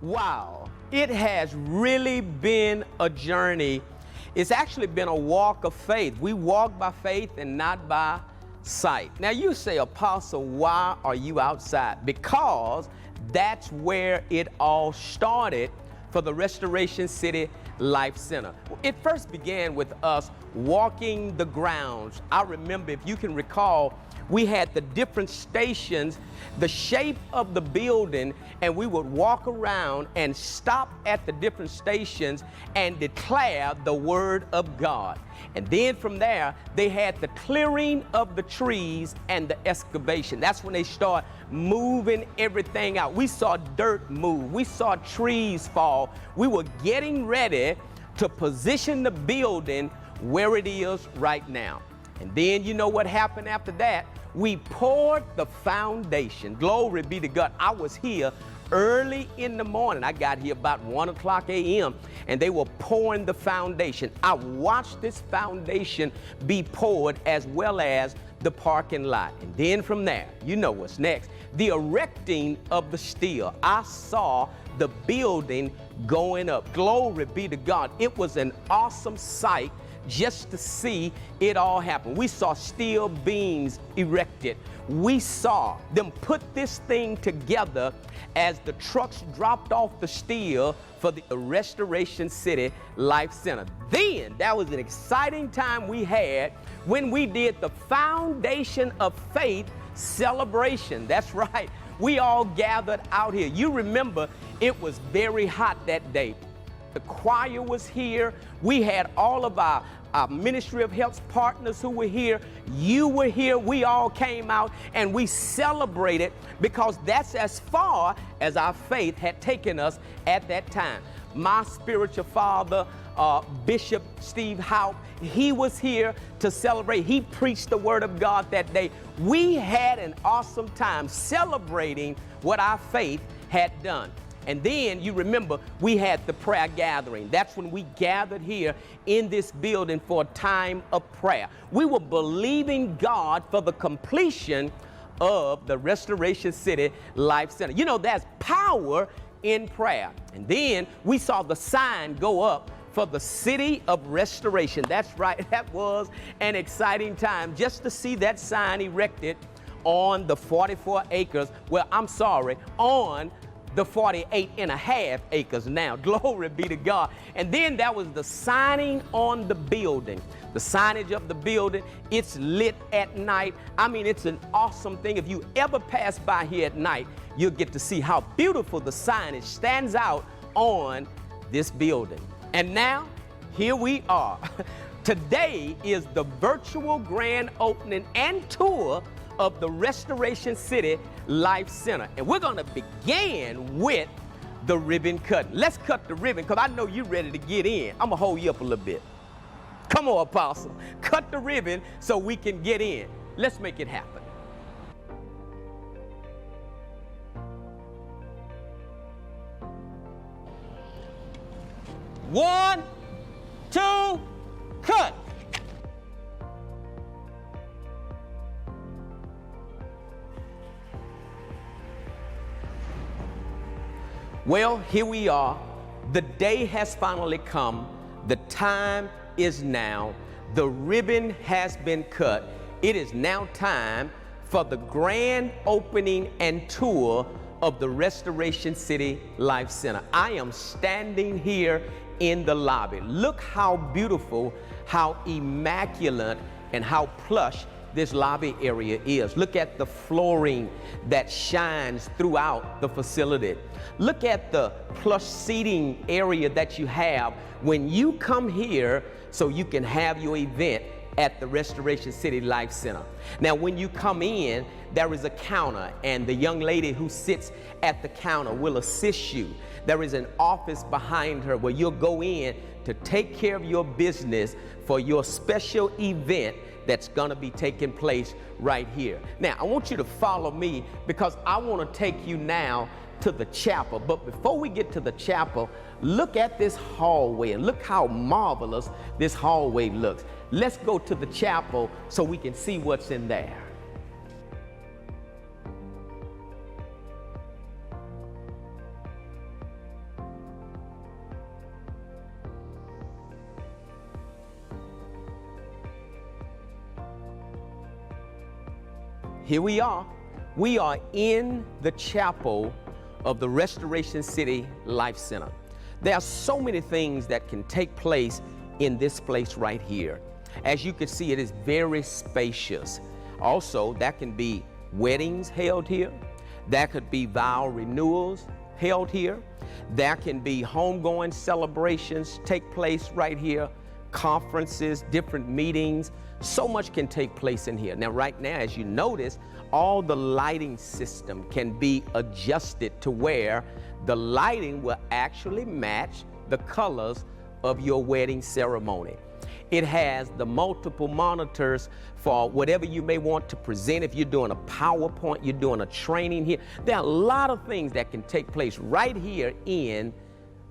Wow, it has really been a journey. It's actually been a walk of faith. We walk by faith and not by sight. Now you say, Apostle, why are you outside? Because that's where it all started for the Restoration City Life Center. It first began with us walking the grounds. I remember, if you can recall, we had the different stations, the shape of the building, and we would walk around and stop at the different stations and declare the word of God. And then from there, they had the clearing of the trees and the excavation. That's when they start moving everything out. We saw dirt move. We saw trees fall. We were getting ready to position the building where it is right now. And then you know what happened after that? We poured the foundation. Glory be to God. I was here early in the morning. I got here about 1 o'clock a.m. and they were pouring the foundation. I watched this foundation be poured, as well as the parking lot. And then from there, you know what's next. The erecting of the steel. I saw the building going up. Glory be to God. It was an awesome sight just to see it all happen. We saw steel beams erected. We saw them put this thing together as the trucks dropped off the steel for the Restoration City Life Center. Then that was an exciting time we had when we did the Foundation of Faith celebration. That's right. We all gathered out here. You remember, it was very hot that day. The choir was here. We had all of our Ministry of Health partners who were here. You were here. We all came out and we celebrated, because that's as far as our faith had taken us at that time. My spiritual father, Bishop Steve Houp, he was here to celebrate. He preached the word of God that day. We had an awesome time celebrating what our faith had done. And then you remember, we had the prayer gathering. That's when we gathered here in this building for a time of prayer. We were believing God for the completion of the Restoration City Life Center. You know, there's power in prayer. And then we saw the sign go up for the City of Restoration. That's right, that was an exciting time just to see that sign erected on the 44 acres, well, I'm sorry, on the 48.5 acres now. Glory be to God. And then that was the signing on the building. The signage of the building, it's lit at night. I mean, it's an awesome thing. If you ever pass by here at night, you'll get to see how beautiful the signage stands out on this building. And now, here we are. Today is the virtual grand opening and tour of the Restoration City Life Center. And we're gonna begin with the ribbon cutting. Let's cut the ribbon, because I know you're ready to get in. I'm gonna hold you up a little bit. Come on, Apostle. Cut the ribbon so we can get in. Let's make it happen. One, two, cut. Well, here we are. The day has finally come. The time is now. The ribbon has been cut. It is now time for the grand opening and tour of the Restoration City Life Center. I am standing here in the lobby. Look how beautiful, how immaculate, and how plush this lobby area is. Look at the flooring that shines throughout the facility. Look at the plush seating area that you have when you come here so you can have your event at the Restoration City Life Center. Now, when you come in, there is a counter, and the young lady who sits at the counter will assist you. There is an office behind her where you'll go in to take care of your business for your special event that's gonna be taking place right here. Now, I want you to follow me, because I wanna take you now to the chapel. But before we get to the chapel, look at this hallway and look how marvelous this hallway looks. Let's go to the chapel so we can see what's in there. here we are. We are in the chapel of the Restoration City Life Center. There are so many things that can take place in this place right here. As you can see, it is very spacious. Also, that can be weddings held here. That could be vow renewals held here. There can be homegoing celebrations take place right here, conferences, different meetings. So much can take place in here. Now, right now, as you notice, all the lighting system can be adjusted to where the lighting will actually match the colors of your wedding ceremony. It has the multiple monitors for whatever you may want to present. If you're doing a PowerPoint, you're doing a training here. There are a lot of things that can take place right here in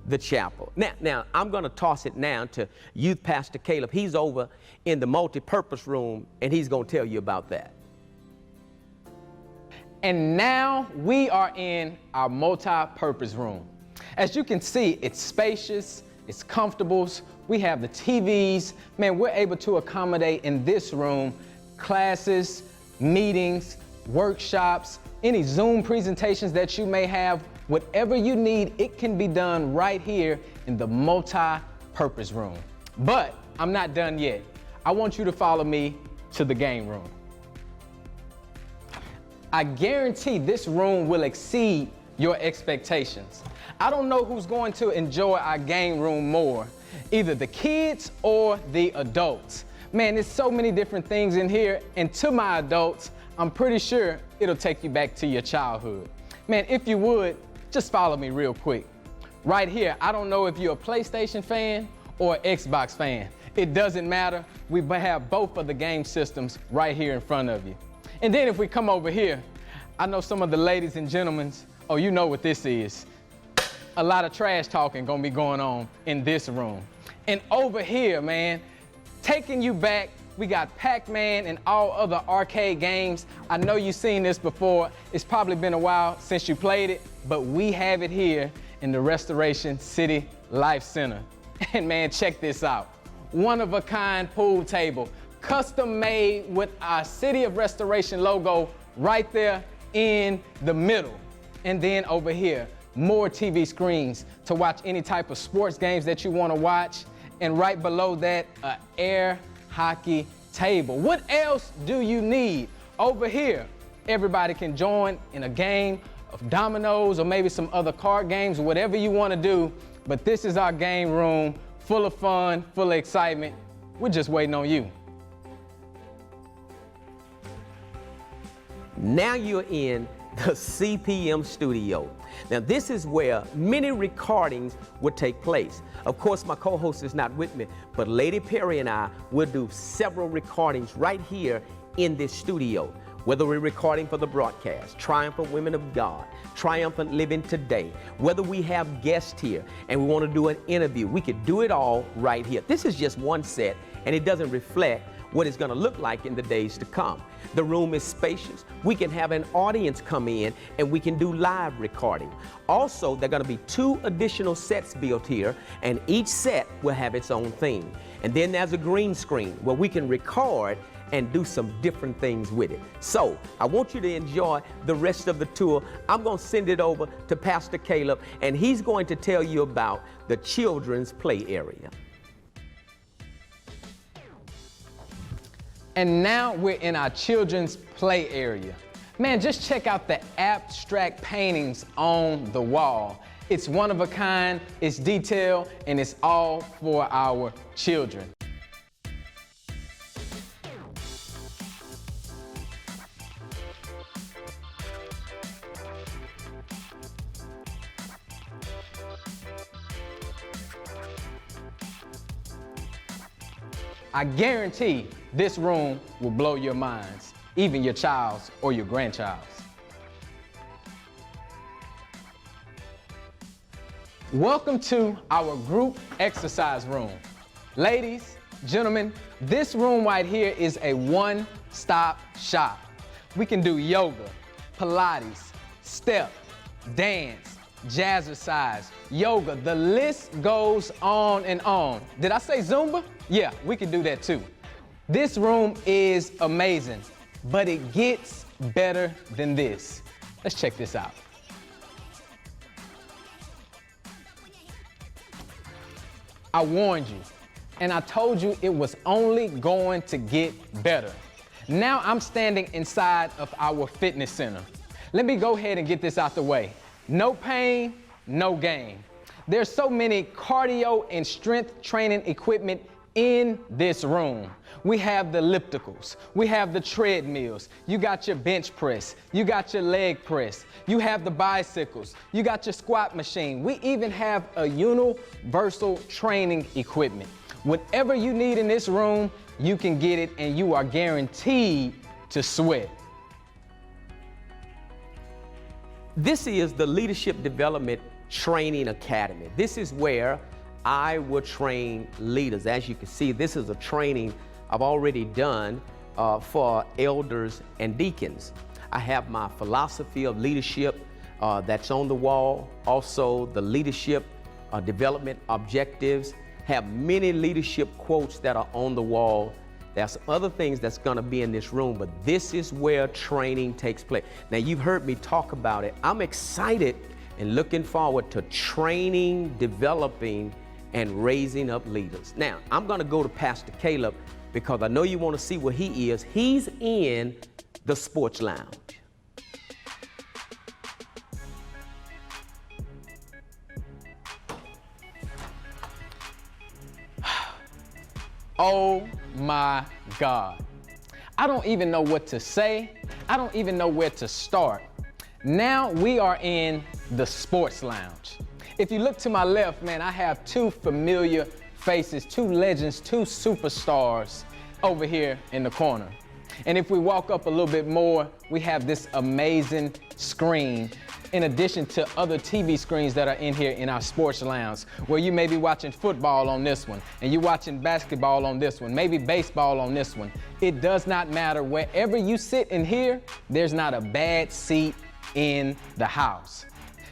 the chapel. Now I'm going to toss it now to Youth Pastor Caleb. He's over in the MultiPurpose Room, and he's going to tell you about that. And now we are in our MultiPurpose Room. As you can see, it's spacious, it's comfortable. We have the TVs. Man, we're able to accommodate in this room classes, meetings, workshops, any Zoom presentations that you may have. Whatever you need, it can be done right here in the MultiPurpose Room. But I'm not done yet. I want you to follow me to the game room. I guarantee this room will exceed your expectations. I don't know who's going to enjoy our game room more, either the kids or the adults. Man, there's so many different things in here, and to my adults, I'm pretty sure it'll take you back to your childhood. Man, if you would, just follow me real quick. Right here, I don't know if you're a PlayStation fan or an Xbox fan. It doesn't matter. We have both of the game systems right here in front of you. And then if we come over here, I know some of the ladies and gentlemen, oh, you know what this is. A lot of trash talking gonna be going on in this room. And over here, man, taking you back, we got Pac-Man and all other arcade games. I know you've seen this before. It's probably been a while since you played it, but we have it here in the Restoration City Life Center. And man, check this out. One-of-a-kind pool table, custom made with our City of Restoration logo right there in the middle. And then over here, more TV screens to watch any type of sports games that you want to watch. And right below that, an air hockey table. What else do you need? Over here, everybody can join in a game of dominoes or maybe some other card games, whatever you want to do. But this is our game room, full of fun, full of excitement. We're just waiting on you. Now you're in the CMP Studio. Now this is where many recordings would take place. Of course, my co-host is not with me, but Lady Perry and I will do several recordings right here in this studio. Whether we're recording for the broadcast, Triumphant Women of God, Triumphant Living Today, whether we have guests here and we want to do an interview, we could do it all right here. This is just one set, and it doesn't reflect what it's going to look like in the days to come. The room is spacious. We can have an audience come in and we can do live recording. Also, there are going to be 2 additional sets built here, and each set will have its own theme. And then there's a green screen where we can record and do some different things with it. So I want you to enjoy the rest of the tour. I'm going to send it over to Pastor Caleb, and he's going to tell you about the children's play area. And now we're in our children's play area. Man, just check out the abstract paintings on the wall. It's one of a kind, it's detailed, and it's all for our children. I guarantee this room will blow your minds, even your child's or your grandchild's. Welcome to our group exercise room. Ladies, gentlemen, this room right here is a one-stop shop. We can do yoga, Pilates, step, dance, jazzercise, yoga. The list goes on and on. Did I say Zumba? Yeah, we can do that too. This room is amazing, but it gets better than this. Let's check this out. I warned you, and I told you it was only going to get better. Now I'm standing inside of our fitness center. Let me go ahead and get this out the way. No pain, no gain. There's so many cardio and strength training equipment in this room. We have the ellipticals, we have the treadmills, you got your bench press, you got your leg press, you have the bicycles, you got your squat machine. We even have a universal training equipment. Whatever you need in this room, you can get it, and you are guaranteed to sweat. This is the Leadership Development Training Academy. This is where I will train leaders. As you can see, this is a training I've already done for elders and deacons. I have my philosophy of leadership that's on the wall. Also, the leadership development objectives. Have many leadership quotes that are on the wall. There's other things that's gonna be in this room, but this is where training takes place. Now, you've heard me talk about it. I'm excited and looking forward to training, developing, and raising up leaders. Now, I'm gonna go to Pastor Caleb because I know you wanna see where he is. He's in the sports lounge. Oh my God. I don't even know what to say. I don't even know where to start. Now we are in the sports lounge. If you look to my left, man, I have two familiar faces, two legends, two superstars over here in the corner. And if we walk up a little bit more, we have this amazing screen, in addition to other TV screens that are in here in our sports lounge, where you may be watching football on this one, and you're watching basketball on this one, maybe baseball on this one. It does not matter. Wherever you sit in here, there's not a bad seat in the house.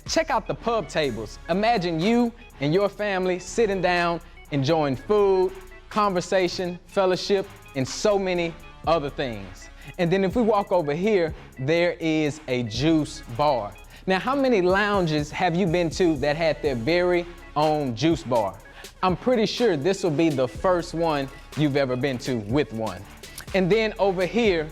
Check out the pub tables. Imagine you and your family sitting down, enjoying food, conversation, fellowship, and so many other things. And then if we walk over here, there is a juice bar. Now, how many lounges have you been to that had their very own juice bar? I'm pretty sure this will be the first one you've ever been to with one. And then over here,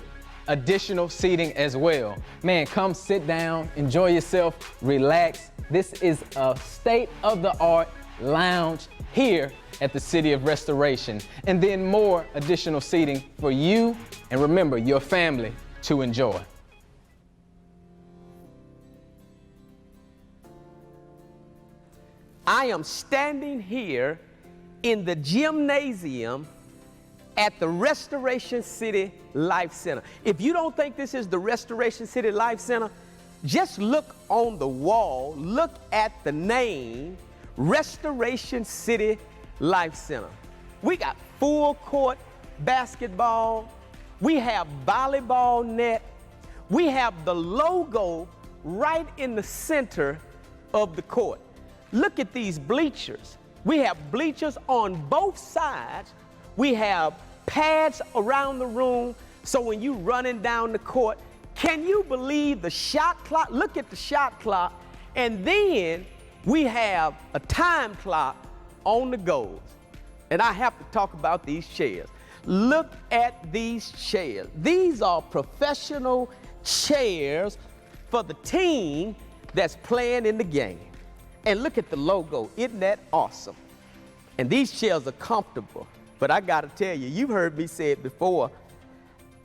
additional seating as well. Man, come sit down, enjoy yourself, relax. This is a state-of-the-art lounge here at the City of Restoration. And then more additional seating for you, and remember, your family to enjoy. I am standing here in the gymnasium at the Restoration City Life Center. If you don't think this is the Restoration City Life Center, just look on the wall, look at the name, Restoration City Life Center. We got full court basketball, we have volleyball net, we have the logo right in the center of the court. Look at these bleachers. We have bleachers on both sides. We have pads around the room, so when you're running down the court, can you believe the shot clock? Look at the shot clock. And then we have a time clock on the goals. And I have to talk about these chairs. Look at these chairs. These are professional chairs for the team that's playing in the game. And look at the logo, isn't that awesome? And these chairs are comfortable, but I gotta tell you, you've heard me say it before,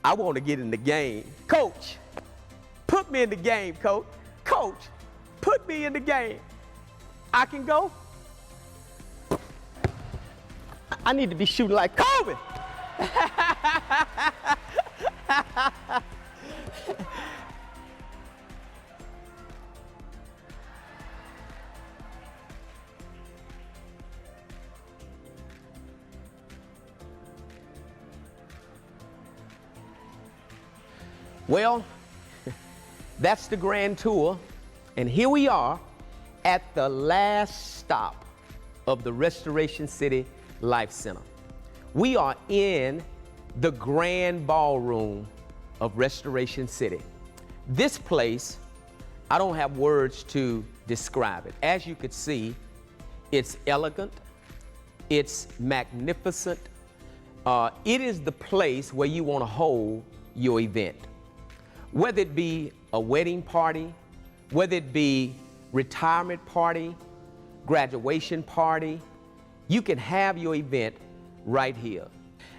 I wanna get in the game. Coach, put me in the game, coach. Coach, put me in the game. I can go? I need to be shooting like Kobe. Well, that's the grand tour, and here we are at the last stop of the Restoration City Life Center. We are in the grand ballroom of Restoration City. This place, I don't have words to describe it. As you could see, it's elegant, it's magnificent. It is the place where you want to hold your event. Whether it be a wedding party, whether it be retirement party, graduation party, you can have your event right here.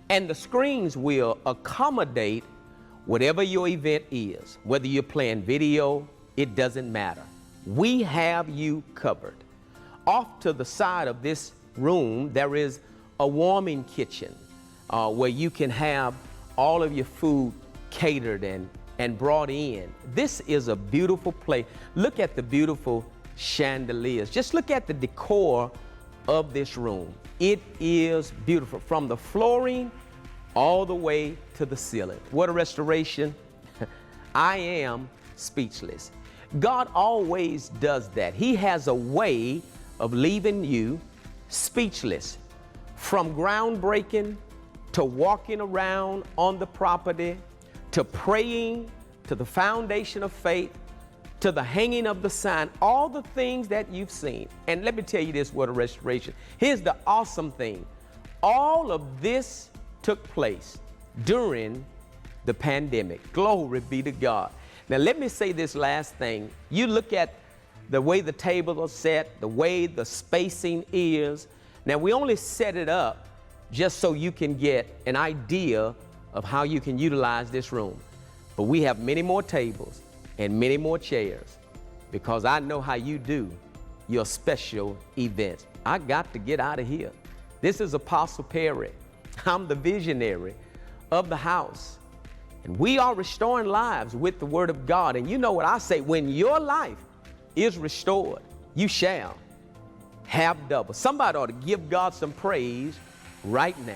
And the screens will accommodate whatever your event is. Whether you're playing video, it doesn't matter. We have you covered. Off to the side of this room, there is a warming kitchen where you can have all of your food catered and brought in. This is a beautiful place. Look at the beautiful chandeliers. Just look at the decor of this room. It is beautiful from the flooring all the way to the ceiling. What a restoration. I am speechless. God always does that. He has a way of leaving you speechless. From groundbreaking to walking around on the property, to praying, to the foundation of faith, to the hanging of the sign, all the things that you've seen. And let me tell you this, what a restoration. Here's the awesome thing. All of this took place during the pandemic. Glory be to God. Now let me say this last thing. You look at the way the tables are set, the way the spacing is. Now we only set it up just so you can get an idea of how you can utilize this room. But we have many more tables and many more chairs because I know how you do your special events. I got to get out of here. This is Apostle Perry. I'm the visionary of the house. And we are restoring lives with the Word of God. And you know what I say, when your life is restored, you shall have double. Somebody ought to give God some praise right now.